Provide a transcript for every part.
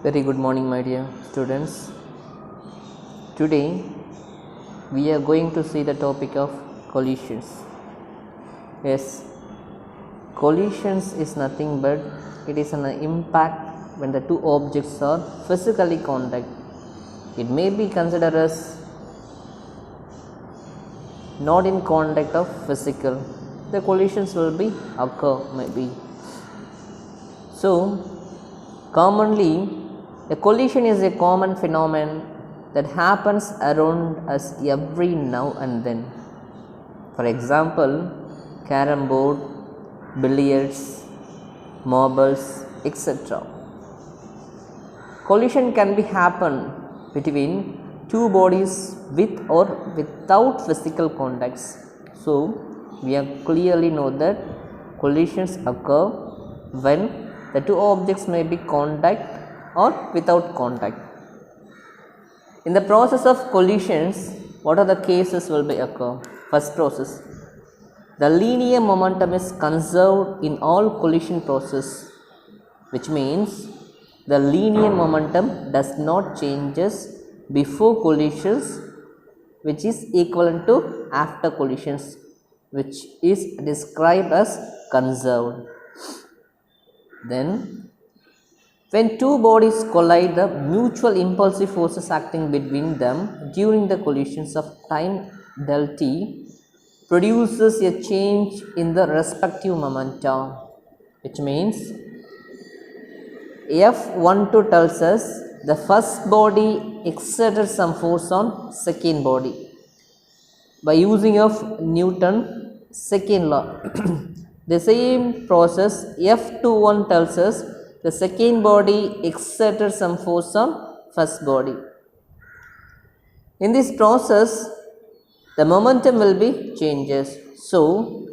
Very good morning, my dear students. Today we are going to see the topic of collisions. Yes, collisions is nothing but it is an impact when the two objects are physically contact. It may be considered as not in contact of physical. The collisions will be occur maybe. So commonly a collision is a common phenomenon that happens around us every now and then. For example, carom board, billiards, marbles, etc. Collision can be happen between two bodies with or without physical contacts. So we are clearly know that collisions occur when the two objects may be contact or without contact. In the process of collisions, what are the cases will be occur? First process, the linear momentum is conserved in all collision process, which means the linear momentum does not changes before collisions, which is equivalent to after collisions, which is described as conserved. Then when two bodies collide, the mutual impulsive forces acting between them during the collisions of time del t produces a change in the respective momenta, which means F12 tells us the first body exerted some force on second body by using of Newton second law. The same process F21 tells us the second body exerted some force on first body. In this process, the momentum will be changes. So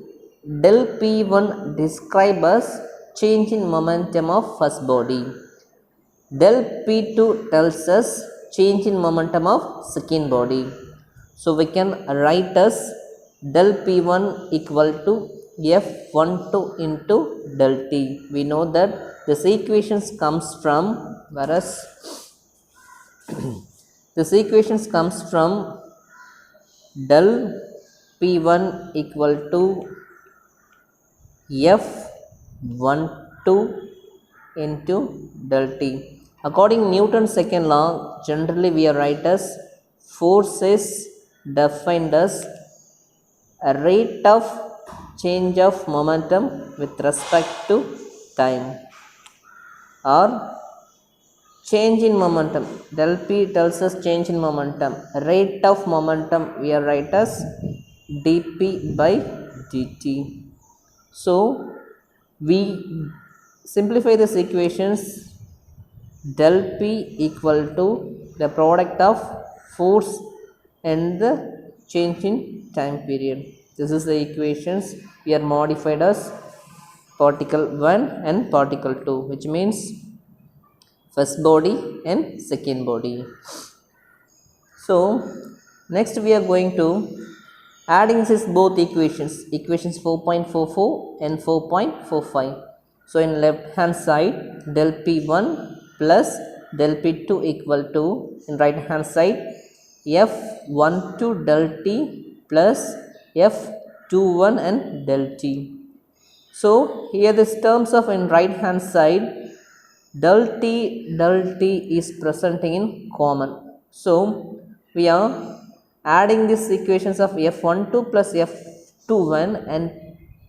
del P1 describes as change in momentum of first body. Del P2 tells us change in momentum of second body. So we can write as del P1 equal to F12 into del T. We know that this equations comes from, whereas this equations comes from del P1 equal to F12 into del T. According Newton's second law, generally we write as force is defined as a rate of change of momentum with respect to time, or change in momentum. Del P tells us change in momentum. Rate of momentum we write as dp by dt. So we simplify this equations. Del P equal to the product of force and the change in time period. This is the equations we are modified as particle 1 and particle 2, which means first body and second body. So next we are going to adding this both equations 4.44 and 4.45. So in left hand side del P1 plus del P2 equal to, in right hand side, F12 del T plus F21 and del T. So here this terms of in right hand side del T is presenting in common. So we are adding these equations of F12 plus F21 and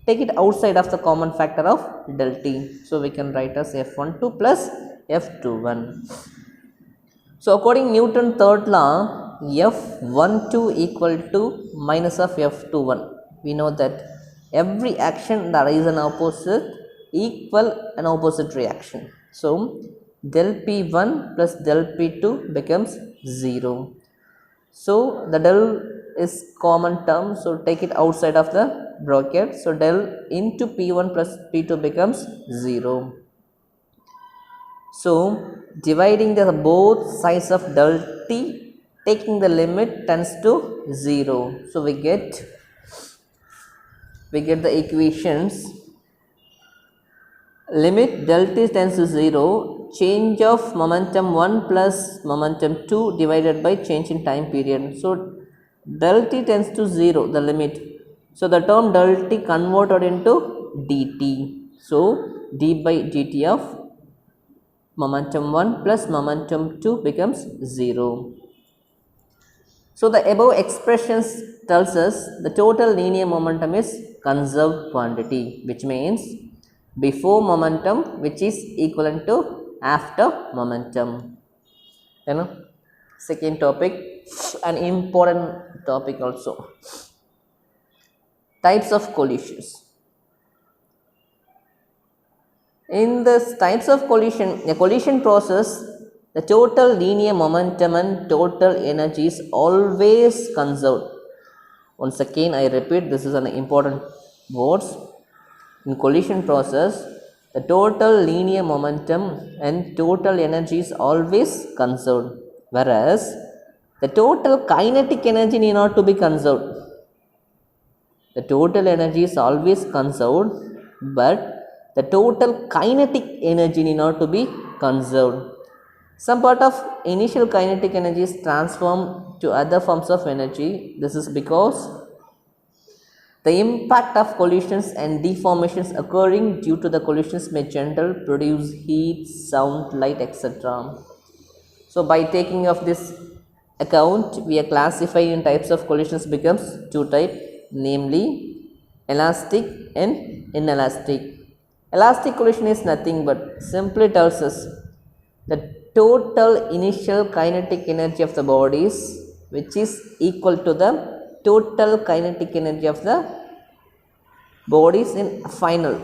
take it outside of the common factor of del T. So we can write as F12 plus F21. So according Newton third law, F12 equal to minus of F21. We know that every action that is an opposite equal an opposite reaction. So del P1 plus del P2 becomes 0. So the del is common term, so take it outside of the bracket. So del into P1 plus P2 becomes 0. So dividing the both sides of del T, taking the limit tends to 0. So we get the equations limit del t tends to 0, change of momentum 1 plus momentum 2 divided by change in time period. So del t tends to 0, the limit. So the term del t converted into dt. So d by dt of momentum 1 plus momentum 2 becomes 0. So the above expressions tells us the total linear momentum is conserved quantity, which means before momentum which is equivalent to after momentum. You know, second topic, an important topic also, types of collisions. In this types of collision, a collision process, the total linear momentum and total energy is always conserved. Once again I repeat, this is an important words. In collision process, the total linear momentum and total energy is always conserved, whereas the total kinetic energy need not to be conserved. The total energy is always conserved, but the total kinetic energy need not to be conserved. Some part of initial kinetic energy is transformed to other forms of energy. This is because the impact of collisions and deformations occurring due to the collisions may generally produce heat, sound, light, etc. So by taking of this account, we are classifying in types of collisions becomes two types, namely elastic and inelastic. Elastic collision is nothing but simply tells us the total initial kinetic energy of the bodies which is equal to the total kinetic energy of the bodies in final.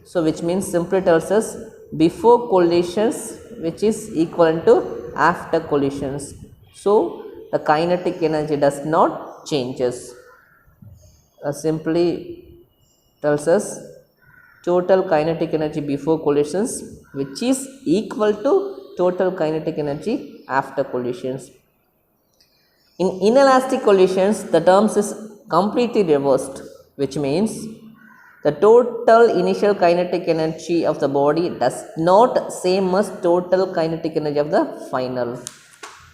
So which means simply tells us before collisions which is equivalent to after collisions. So the kinetic energy does not changes. Simply tells us total kinetic energy before collisions which is equal to total kinetic energy after collisions. In inelastic collisions, the terms is completely reversed, which means the total initial kinetic energy of the body does not same as total kinetic energy of the final.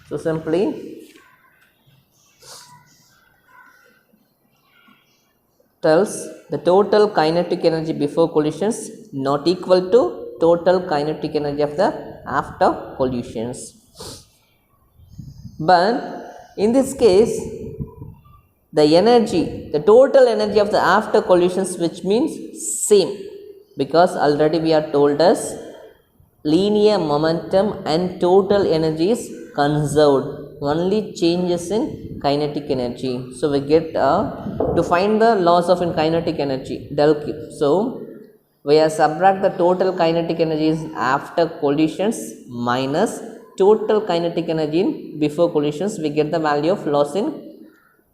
So simply tells the total kinetic energy before collisions not equal to total kinetic energy of the after collisions. But in this case, the energy, the total energy of the after collisions, which means same, because already we are told us linear momentum and total energy is conserved, only changes in kinetic energy. So we get to find the loss of in kinetic energy del Q. So we are subtract the total kinetic energy is after collisions minus total kinetic energy in before collisions. We get the value of loss in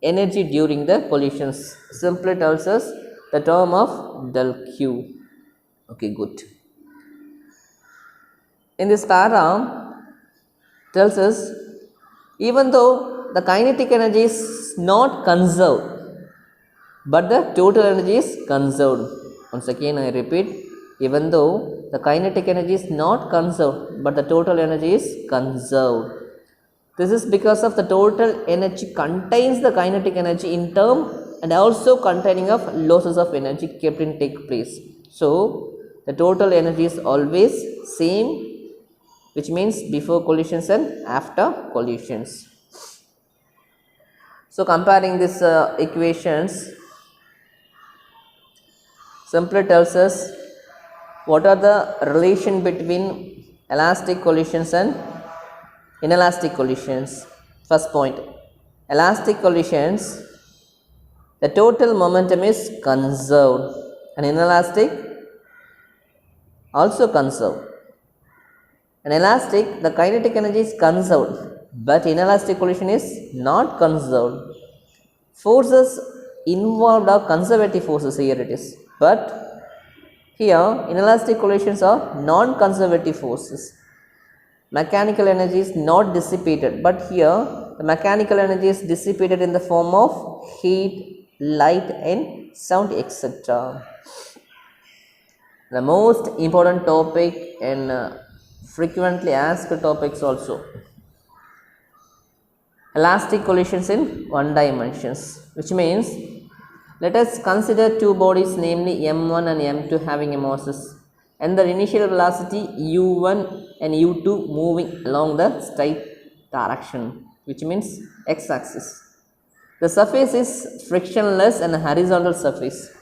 energy during the collisions. Simply tells us the term of del Q. Okay, good. In this para tells us even though the kinetic energy is not conserved, but the total energy is conserved. Once again I repeat, even though the kinetic energy is not conserved, but the total energy is conserved. This is because of the total energy contains the kinetic energy in term and also containing of losses of energy kept in take place. So the total energy is always same, which means before collisions and after collisions. So comparing these equations simply tells us what are the relation between elastic collisions and inelastic collisions. First point, elastic collisions, the total momentum is conserved, and inelastic also conserved. In elastic, the kinetic energy is conserved, but inelastic collision is not conserved. Forces involved are conservative forces, here it is, but here inelastic collisions are non-conservative forces. Mechanical energy is not dissipated, but here the mechanical energy is dissipated in the form of heat, light and sound, etc. The most important topic and frequently asked topics also. Elastic collisions in one dimensions, which means let us consider two bodies, namely m1 and m2, having a masses and the initial velocity u1 and u2 moving along the straight direction, which means x-axis. The surface is frictionless and horizontal surface.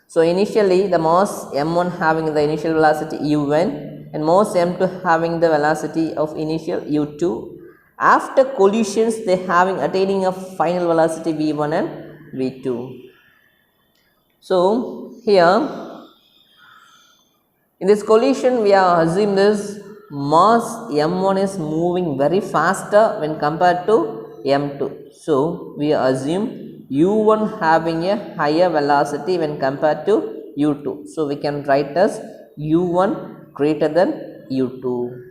So initially the mass m1 having the initial velocity u1 and mass m2 having the velocity of initial u2. After collisions, they having attaining a final velocity v1 and v2. So here in this collision we are assume this mass m1 is moving very faster when compared to m2. So we assume u1 having a higher velocity when compared to u2. So we can write as u1 greater than u2.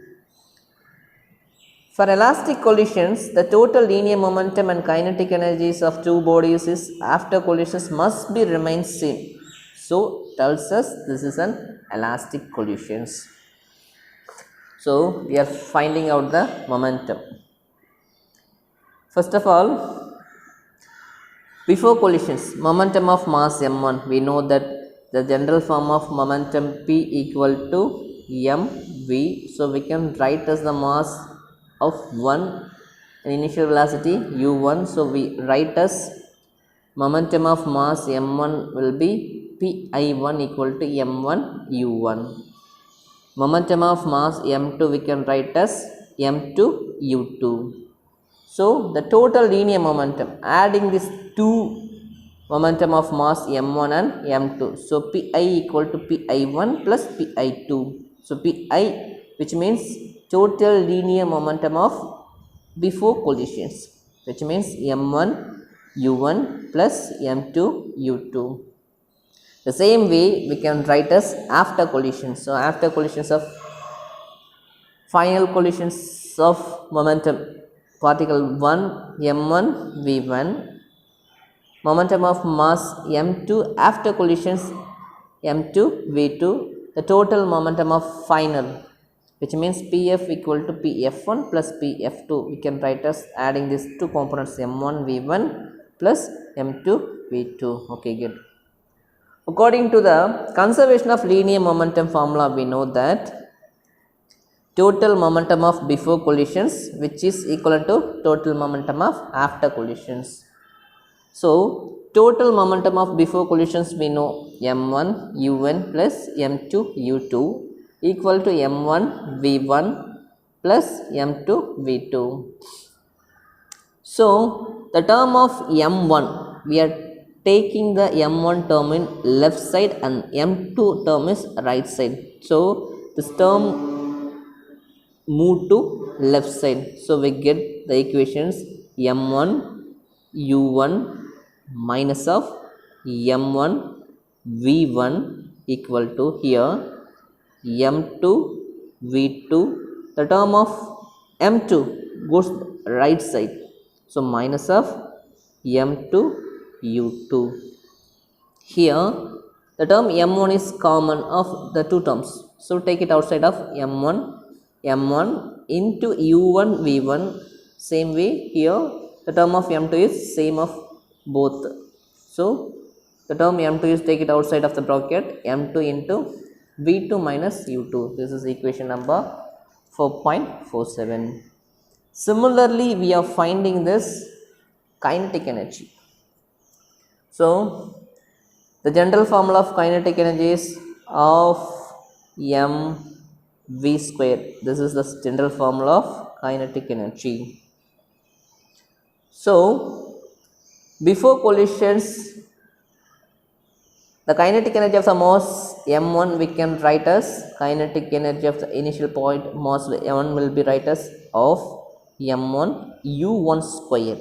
For elastic collisions, the total linear momentum and kinetic energies of two bodies is after collisions must be remain same. So tells us this is an elastic collisions. So we are finding out the momentum. First of all, before collisions, momentum of mass m1, we know that the general form of momentum p equal to mv. So we can write as the mass of 1 and initial velocity u1. So we write as momentum of mass m1 will be pi1 equal to m1 u1. Momentum of mass m2 we can write as m2 u2. So the total linear momentum, adding these two momentum of mass m1 and m2, so pi equal to pi1 plus pi2. So pi, which means total linear momentum of before collisions, which means m1 u1 plus m2 u2. The same way we can write as after collisions. So after collisions of final collisions of momentum particle 1 m1 v1, momentum of mass m2 after collisions m2 v2, the total momentum of final, which means pf equal to pf1 plus pf2. We can write as adding these two components m1 v1 plus m2 v2. Okay, good. According to the conservation of linear momentum formula, we know that total momentum of before collisions, which is equal to total momentum of after collisions. So total momentum of before collisions we know m1 u1 plus m2 u2 equal to m1 v1 plus m2 v2. So the term of m1, we are taking the m1 term in left side and m2 term is right side. So this term move to left side. So we get the equations m1 u1 minus of m1 v1 equal to here m2 v2. The term of m2 goes right side, so minus of m2 u2. Here the term m1 is common of the two terms, so take it outside of m1 into u1 v1. Same way here the term of m2 is same of both. So the term m2 is take it outside of the bracket, m2 into v2 minus u2. This is equation number 4.47. Similarly we are finding this kinetic energy. So the general formula of kinetic energy is of m v square. This is the general formula of kinetic energy. So before collisions, the kinetic energy of the mass m1 we can write as kinetic energy of the initial point mass m1 will be write as of m1 u1 square.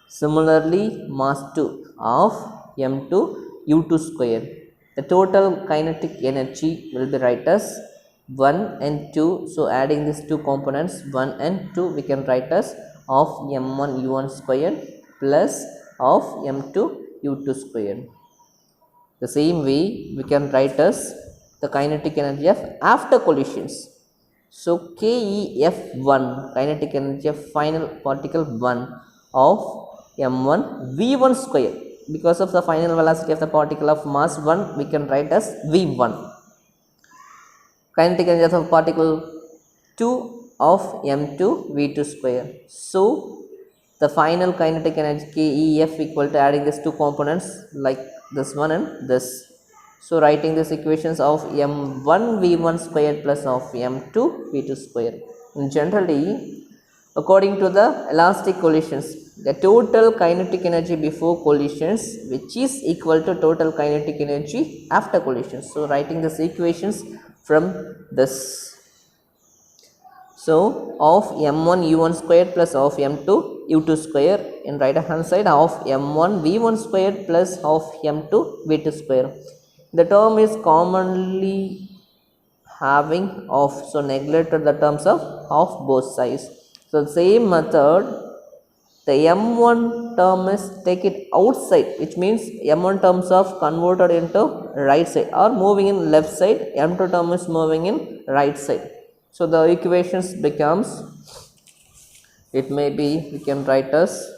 Similarly mass 2 of m2 u2 square. The total kinetic energy will be write as 1 and 2. So adding these two components 1 and 2 we can write as of m1 u1 square plus of m2 u2 square. The same way we can write as the kinetic energy of after collisions. So KEF1, kinetic energy of final particle 1 of m1 v1 square. Because of the final velocity of the particle of mass 1, we can write as v1. Kinetic energy of particle 2 of m2 v2 square. So the final kinetic energy KEF equal to adding these two components like this one and this. So writing these equations of m1 v1 square plus of m2 v2 square. And generally, according to the elastic collisions, the total kinetic energy before collisions which is equal to total kinetic energy after collisions. So writing these equations from this. So of m1 u1 square plus of m2 u2 square in right hand side of m1 v1 square plus of m2 v2 square. The term is commonly having of, so neglected the terms of both sides. So same method, the m1 term is take it outside, which means m1 terms of converted into right side or moving in left side, m2 term is moving in right side. So the equations becomes, it may be, we can write as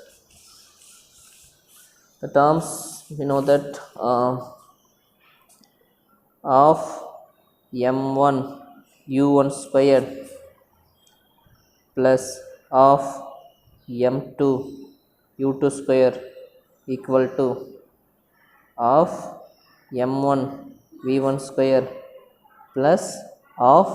the terms, we know that of m1 u1 square plus of m2 u2 square equal to of m1 v1 square plus of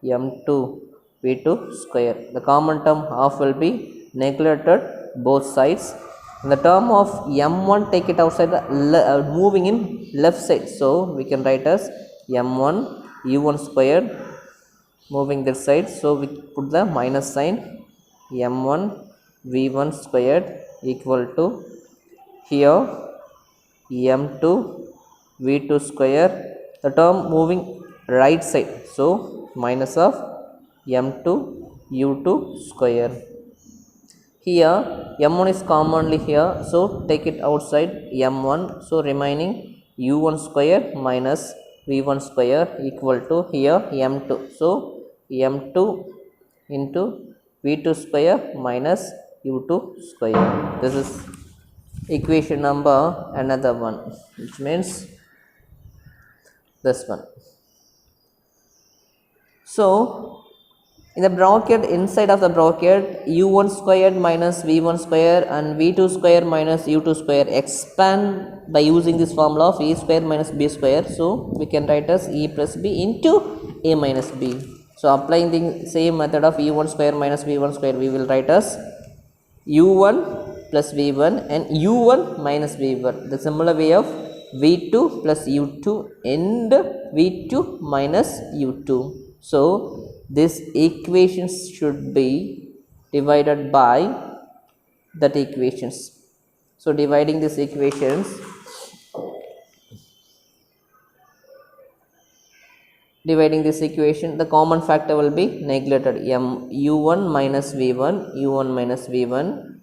m2 v2 square. The common term of will be neglected both sides. The term of m1 take it outside, moving in left side. So we can write as m1 u1 square moving this side. So we put the minus sign, m1 v1 squared equal to here m2 v2 square, the term moving right side. So minus of m2 u2 square. Here m1 is commonly here, so take it outside m1. So remaining u1 square minus v1 square equal to here m2. So m2 into v2 square minus u2 square. This is equation number another one, which means this one. So in the bracket, inside of the bracket, u1 squared minus v1 square and v2 square minus u2 square expand by using this formula of a square minus b square. So we can write as e plus b into a minus b. So applying the same method of u1 square minus v1 square, we will write as u1 plus v1 and u1 minus v1. The similar way of v2 plus u2 and v2 minus u2. So this equations should be divided by that equations. So dividing these equations, the common factor will be neglected. u1 minus v1, u1 minus v1,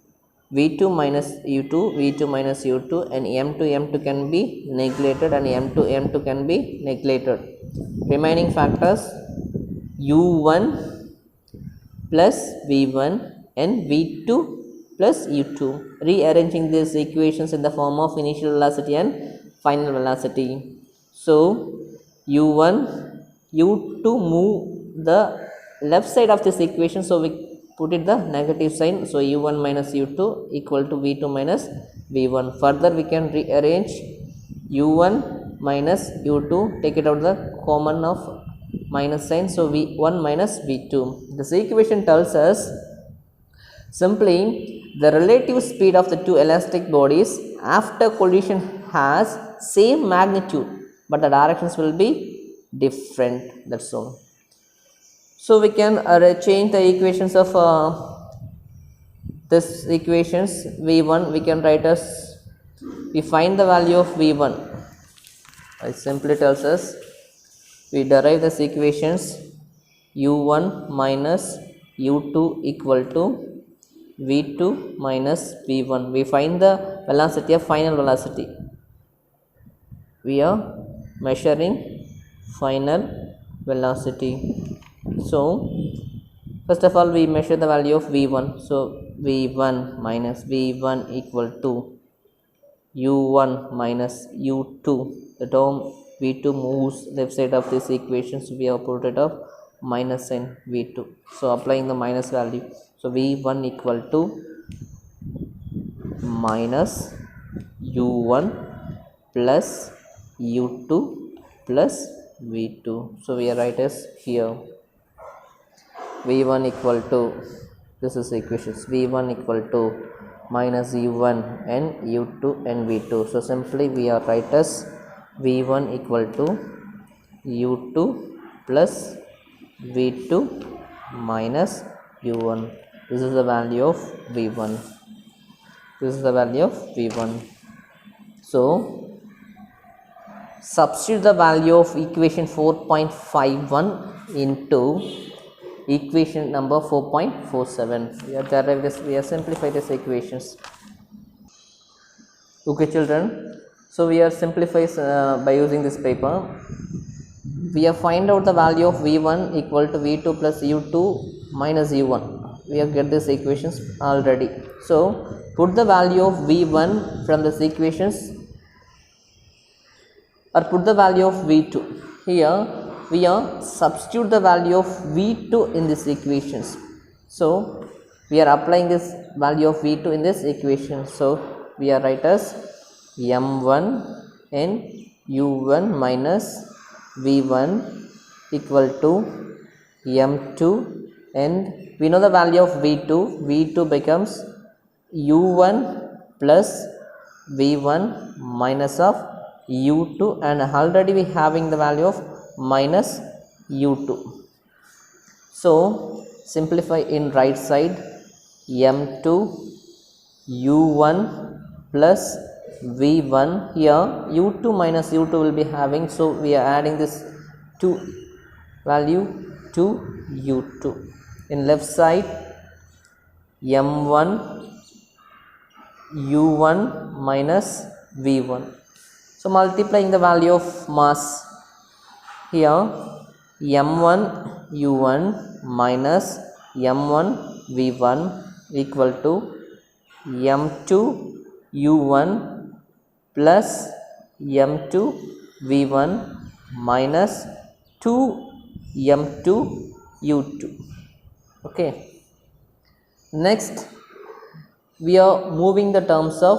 v2 minus u2, v2 minus u2, and m2 can be neglected and m2 can be neglected. Remaining factors u1 plus v1 and v2 plus u2. Rearranging these equations in the form of initial velocity and final velocity. So u1, u2 move the left side of this equation, so we put it the negative sign. So u1 minus u2 equal to v2 minus v1. Further we can rearrange u1 minus u2, take it out the common of minus sign, so v1 minus v2. This equation tells us simply the relative speed of the two elastic bodies after collision has same magnitude, but the directions will be different. That's all. So we can change the equations of this equations. v1 we can write as, we find the value of v1. It simply tells us, we derive this equations u1 minus u2 equal to v2 minus v1. We find the velocity of final velocity. we are measuring final velocity. So first of all we measure the value of v1. So v1 minus v1 equal to u1 minus u2. The term v2 moves left side of this equation, so we have put it of minus sign v2. So applying the minus value, so v1 equal to minus u1 plus u2 plus v2. So we write as here v1 equal to, this is equations, v1 equal to minus u1 and u2 and v2. So simply we are write as v1 equal to u2 plus v2 minus u1. This is the value of v1. This is the value of v1. So substitute the value of equation 4.51 into equation number 4.47. We have derived this, we have simplified these equations. Okay children, so we are simplified by using this paper. We have find out the value of v1 equal to v2 plus u2 minus u1. We have get these equations already. So put the value of v1 from these equations, or put the value of v2 here. We are substitute the value of v2 in these equations. So we are applying this value of v2 in this equation. So we are write as m1 and u1 minus v1 equal to m2, and we know the value of v2. v2 becomes u1 plus v1 minus of u2, and already we having the value of minus u2. So simplify in right side, m2 u1 plus v1. Here u2 minus u2 will be having, so we are adding this 2 value to u2. In left side, m1 u1 minus v1. So multiplying the value of mass, here m1 u1 minus m1 v1 equal to m2 u1 plus m2 v1 minus 2 m2 u2. Okay, next we are moving the terms of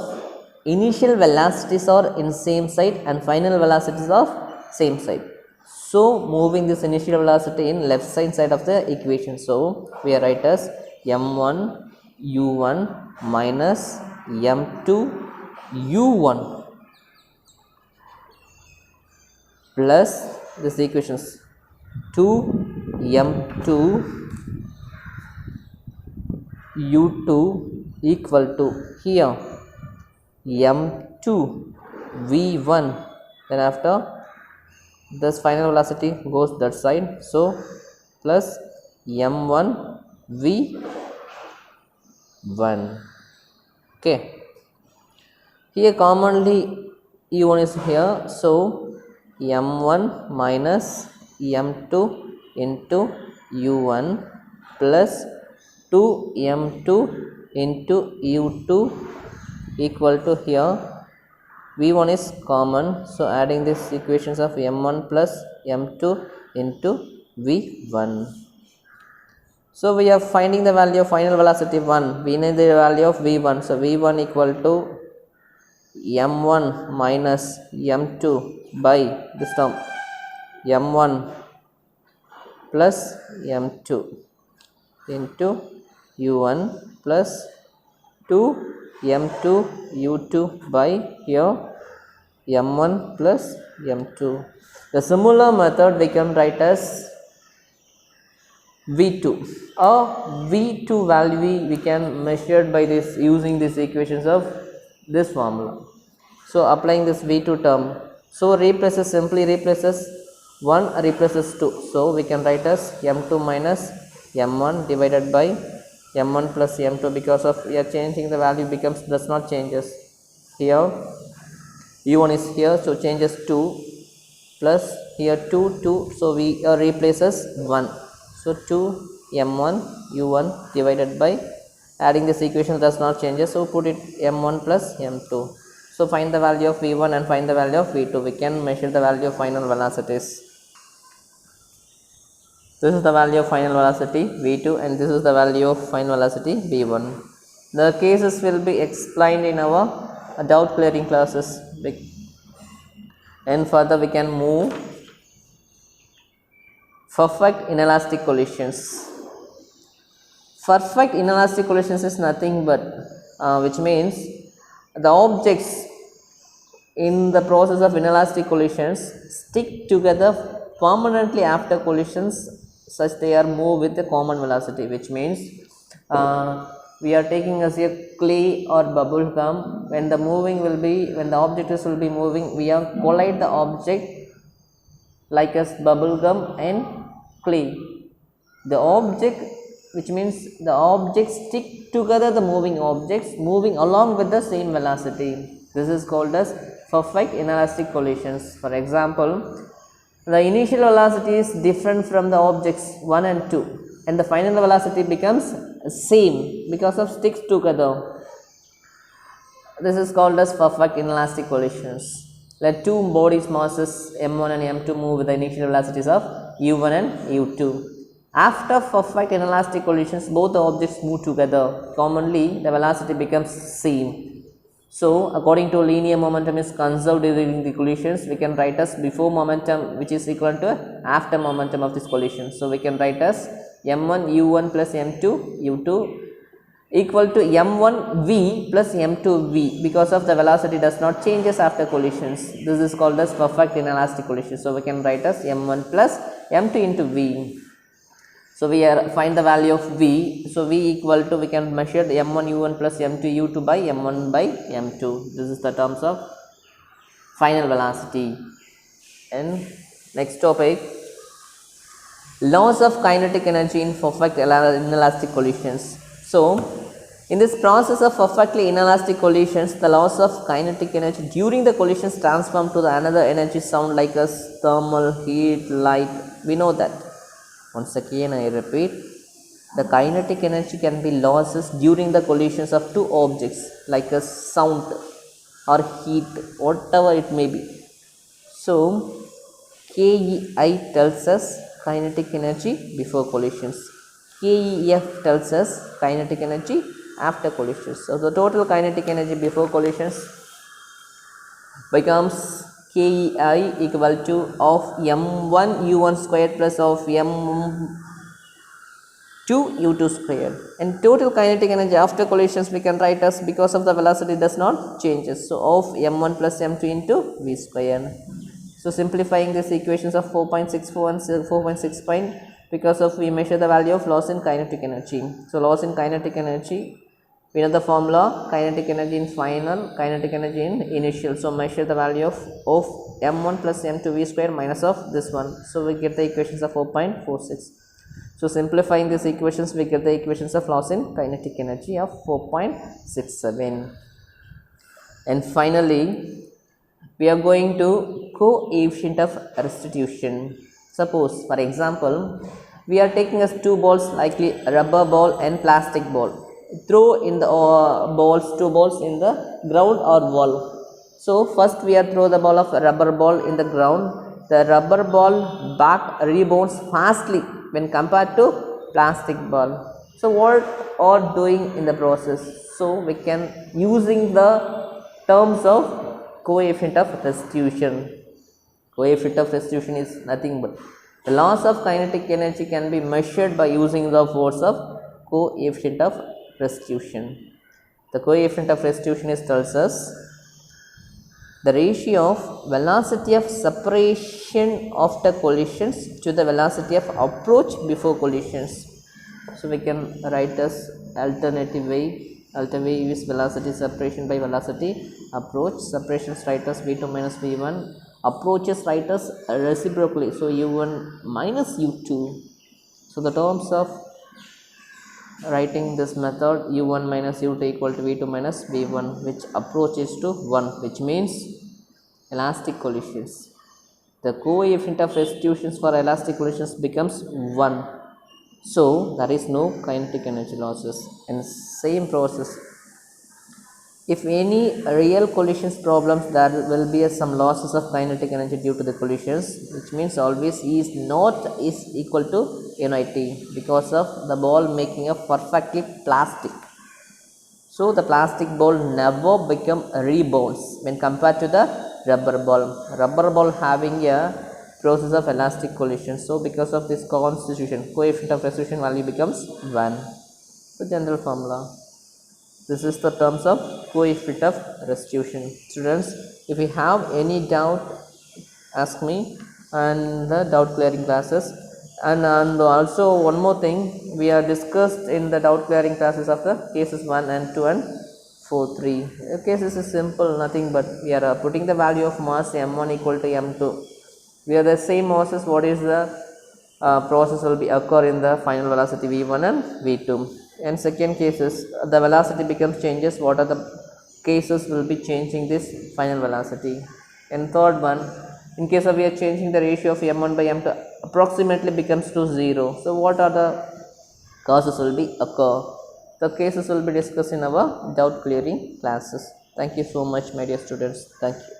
initial velocities are in same side and final velocities of same side. So moving this initial velocity in left side of the equation. So we are write as m1 u1 minus m2 u1 plus this equations 2 m2 u2 equal to, here m2 v1, then after this final velocity goes that side, so plus m1 v1. Okay, here commonly u1 is here, so m1 minus m2 into u1 plus 2m2 into u2 equal to, here v1 is common, so adding these equations of m1 plus m2 into v1. So we are finding the value of final velocity 1. We need the value of v1. So v1 equal to m1 minus m2 by this term m1 plus m2 into u1 plus 2 m2 u2 by here m1 plus m2. The similar method we can write as v2, or v2 value we can measure by this using these equations of this formula. So applying this v2 term, so replaces, simply replaces 1 replaces 2, so we can write as m2 minus m1 divided by m1 plus m2, because of we are changing the value becomes does not changes. Here u1 is here, so changes 2 plus here 2 2, so we replaces 1, so 2 m1 u1 divided by, adding this equation does not changes, so put it m1 plus m2. So find the value of v1 and find the value of v2. We can measure the value of final velocities. This is the value of final velocity v2 and this is the value of final velocity v1. The cases will be explained in our doubt clearing classes, and further we can move perfect inelastic collisions. Perfect inelastic collisions is nothing but which means the objects in the process of inelastic collisions stick together permanently after collisions, such they are moved with a common velocity, which means we are taking as a clay or bubble gum. When the objects will be moving, we are collide the object like as bubble gum and clay. The object, which means the objects stick together, the moving objects moving along with the same velocity. This is called as perfect inelastic collisions. For example, the initial velocity is different from the objects 1 and 2 and the final velocity becomes same because of sticks together. This is called as perfect inelastic collisions. Let two bodies masses m1 and m2 move with the initial velocities of u1 and u2. After perfect inelastic collisions, both the objects move together commonly, the velocity becomes same. So according to linear momentum is conserved during the collisions, we can write as before momentum which is equal to after momentum of this collision. So we can write as m1 u1 plus m2 u2 equal to m1 v plus m2 v, because of the velocity does not changes after collisions. This is called as perfect inelastic collision. So we can write as m1 plus m2 into v. So we find the value of v. So v equal to, we can measure the m1 u1 plus m2 u2 by m1 by m2. This is the terms of final velocity. And next topic, loss of kinetic energy in perfect inelastic collisions. So in this process of perfectly inelastic collisions, the loss of kinetic energy during the collisions transform to the another energy sound like as thermal, heat, light. We know that. Once again I repeat, the kinetic energy can be losses during the collisions of two objects like a sound or heat, whatever it may be. So KEI tells us kinetic energy before collisions, KEF tells us kinetic energy after collisions. So the total kinetic energy before collisions becomes KEI equal to of m1 u1 squared plus of m2 u2 squared, and total kinetic energy after collisions we can write as, because of the velocity does not changes, so of m1 plus m2 into v squared. So simplifying these equations of 4.64 and 4.6, because of we measure the value of loss in kinetic energy. So loss in kinetic energy, we know the formula, kinetic energy in final, kinetic energy in initial. So measure the value of m1 plus m2 v square minus of this one. So we get the equations of 4.46. So simplifying these equations, we get the equations of loss in kinetic energy of 4.67. And finally, we are going to coefficient of restitution. Suppose for example, we are taking as two balls, likely rubber ball and plastic ball. Throw in the two balls in the ground or wall. So first we are throw the ball of rubber ball in the ground. The rubber ball back rebounds fastly when compared to plastic ball. So what are doing in the process? So we can using the terms of coefficient of restitution. Coefficient of restitution is nothing but the loss of kinetic energy can be measured by using the force of coefficient of restitution. The coefficient of restitution is tells us the ratio of velocity of separation after collisions to the velocity of approach before collisions. So we can write as alternative way is velocity separation by velocity approach. Separation is write as v2 minus v1, approaches write as reciprocally, so u1 minus u2. So the terms of writing this method, u1 minus u2 equal to v2 minus v1, which approach is to 1, which means elastic collisions. The coefficient of restitutions for elastic collisions becomes 1. So there is no kinetic energy losses. In same process, if any real collisions problems, there will be some losses of kinetic energy due to the collisions, which means always E is not is equal to NIT because of the ball making a perfectly plastic. So the plastic ball never become rebounds when compared to the rubber ball. Rubber ball having a process of elastic collision. So because of this constitution, coefficient of restitution value becomes 1. The general formula. This is the terms of coefficient of restitution. Students, if you have any doubt, ask me and the doubt clearing classes. And also one more thing, we are discussed in the doubt clearing classes of the cases 1 and 2 and 4, 3. The cases is simple, nothing but we are putting the value of mass m1 equal to m2. We are the same masses, what is the process will be occur in the final velocity v1 and v2. And second cases, the velocity becomes changes, what are the cases will be changing this final velocity. And third one, in case of we are changing the ratio of m1 by m2 approximately becomes to 0. So what are the causes will be occur? The cases will be discussed in our doubt clearing classes. Thank you so much, my dear students. Thank you.